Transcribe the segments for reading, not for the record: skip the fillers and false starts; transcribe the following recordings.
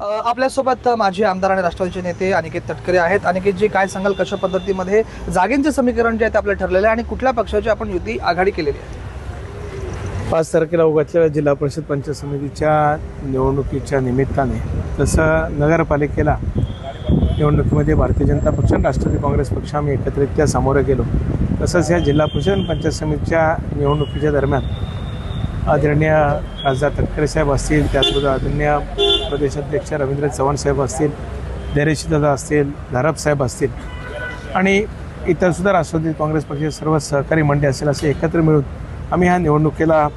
आपल्यासोबत माजी आमदार आणि राष्ट्रवादीचे नेते अनिकेत तटकरे आहेत. अनिकेतजी, काय सांगाल, कशा पद्धतीमध्ये जागेंचे समीकरण जे आहे ते आपलं ठरलेलं आहे आणि कुठल्या पक्षाची आपण युती आघाडी केलेली आहे? 5 तारखेला उघडलेल्या जिल्हा परिषद पंचायत समितीच्या निवडणुकीच्या निमित्ताने तसं नगरपालिकेला निवडणुकीमध्ये भारतीय जनता पक्ष आणि राष्ट्रवादी काँग्रेस पक्ष आम्ही एकत्रितरित्या सामोरे गेलो. तसंच या जिल्हा परिषद आणि पंचायत समितीच्या निवडणुकीच्या दरम्यान आदरणीय खासदार तटकरे साहेब असतील, त्याचबरोबर आदरणीय प्रदेशाध्यक्ष रवींद्र चव्हाण साहेब असतील, धैर्यशीलदादा असतील, धारप साहेब असतील आणि इतरसुद्धा राष्ट्रवादी काँग्रेस पक्षाचे सर्व सहकारी मंडळी असेल असे एकत्र मिळून आम्ही ह्या निवडणुकीला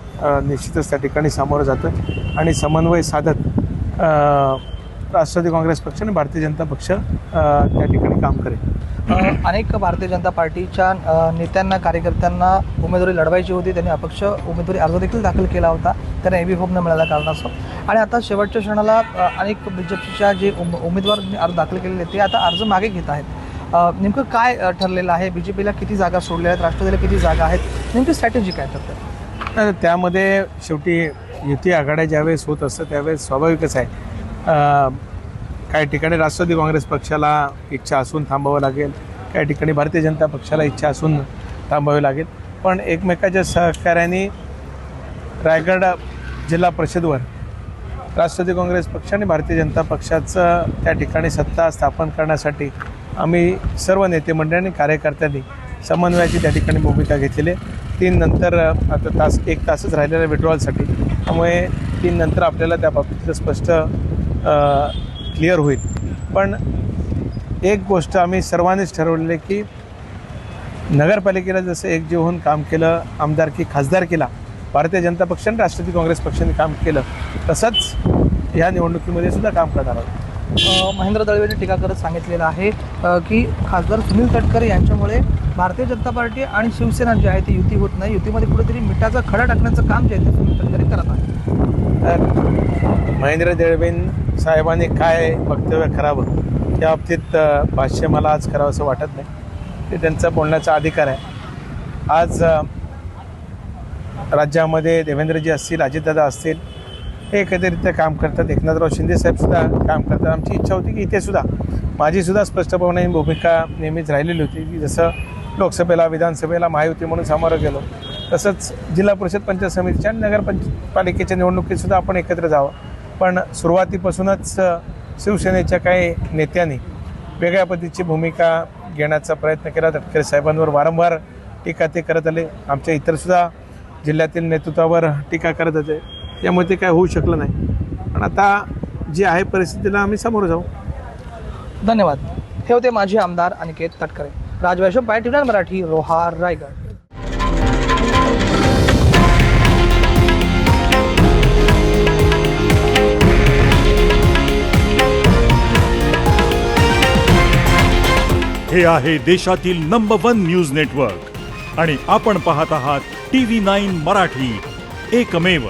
निश्चितच त्या ठिकाणी सामोरं जातो आणि समन्वय साधत राष्ट्रवादी काँग्रेस पक्ष आणि भारतीय जनता पक्ष त्या ठिकाणी काम करेल. अनेक भारतीय जनता पार्टीच्या नेत्यांना, कार्यकर्त्यांना उमेदवारी लढवायची होती. त्यांनी अपक्ष उमेदवारी अर्ज देखील दाखल केला होता. त्यांना एबी फॉर्म न मिळाल्या कारणास्तव आणि आता शेवटच्या क्षणाला अनेक बीजेपीच्या जे उमेदवार अर्ज दाखल केलेले ते आता अर्ज मागे घेत आहेत. नेमकं काय ठरलेलं आहे? बीजेपीला किती जागा सोडल्या आहेत, राष्ट्रवादीला किती जागा आहेत, नेमकी स्ट्रॅटेजी काय ठरते? त्यामध्ये शेवटी युती आघाड्या ज्यावेळेस होत असतं त्यावेळेस स्वाभाविकच आहे, काही ठिकाणी राष्ट्रवादी काँग्रेस पक्षाला इच्छा असून थांबावं लागेल, काही ठिकाणी भारतीय जनता पक्षाला इच्छा असून थांबावे लागेल. पण एकमेकाच्या सहकार्याने रायगड जिल्हा परिषदवर राष्ट्रवादी काँग्रेस पक्ष आणि भारतीय जनता पक्षाचं त्या ठिकाणी सत्ता स्थापन करण्यासाठी आम्ही सर्व नेते मंडळी आणि कार्यकर्त्यांनी समन्वयाची त्या ठिकाणी भूमिका घेतलेली आहे. 3 नंतर आता 1 तासच राहिलेल्या विड्रॉलसाठी, त्यामुळे 3 नंतर आपल्याला त्या बाबतीत स्पष्ट क्लिअर होईल. पण एक गोष्ट आम्ही सर्वांनीच ठरवलेली की नगरपालिकेला जसं एकजीव होऊन काम केलं, आमदारकी खासदारकीला भारतीय जनता पक्ष आणि राष्ट्रवादी काँग्रेस पक्षाने काम केलं, तसंच ह्या निवडणुकीमध्ये सुद्धा काम करणार आहोत. महेंद्र दळवेंनी टीका करत सांगितलेलं आहे की खासदार सुनील तटकरे यांच्यामुळे भारतीय जनता पार्टी आणि शिवसेना जी आहे ती युती होत नाही. युतीमध्ये कुठेतरी मिठाचा खडा टाकण्याचं काम जे आहे ते सुनील तटकरे करत आहेत. महेंद्र दळवें साहेबांनी काय वक्तव्य करावं त्या बाबतीत भाष्य मला आज करावं असं वाटत नाही. ते त्यांचा बोलण्याचा अधिकार आहे. आज राज्यामध्ये देवेंद्रजी असतील, अजितदादा असतील, हे एकत्रितरित्या काम करतात. एकनाथराव शिंदेसाहेबसुद्धा काम करतात. आमची इच्छा होती की इथेसुद्धा माझीसुद्धा स्पष्टपणे भूमिका नेहमीच राहिलेली होती की जसं लोकसभेला, विधानसभेला महायुती म्हणून सामोरं गेलो, तसंच जिल्हा परिषद पंचायत समितीच्या आणि नगरपालिकेच्या निवडणुकीतसुद्धा आपण एकत्र जावं. पण सुरुवातीपासूनच शिवसेनेच्या काही नेत्यांनी वेगळ्या पद्धतीची भूमिका घेण्याचा प्रयत्न केला. तटकरे साहेबांवर वारंवार टीका ते करत आले. आमच्या इतरसुद्धा जिल्ह्यातील नेतृत्वावर टीका करत होते. त्यामुळे ते काय होऊ शकलं नाही. पण आता जी आहे परिस्थितीला आम्ही सामोरं जाऊ. धन्यवाद. हे होते माजी आमदार अनिकेत तटकरे. राजवैश्वम, टीव्ही मराठी, रोहा, रायगड. हे आहे देशातील नंबर 1 न्यूज नेटवर्क आणि आपण पाहत आहात TV9 मराठी, एकमेव.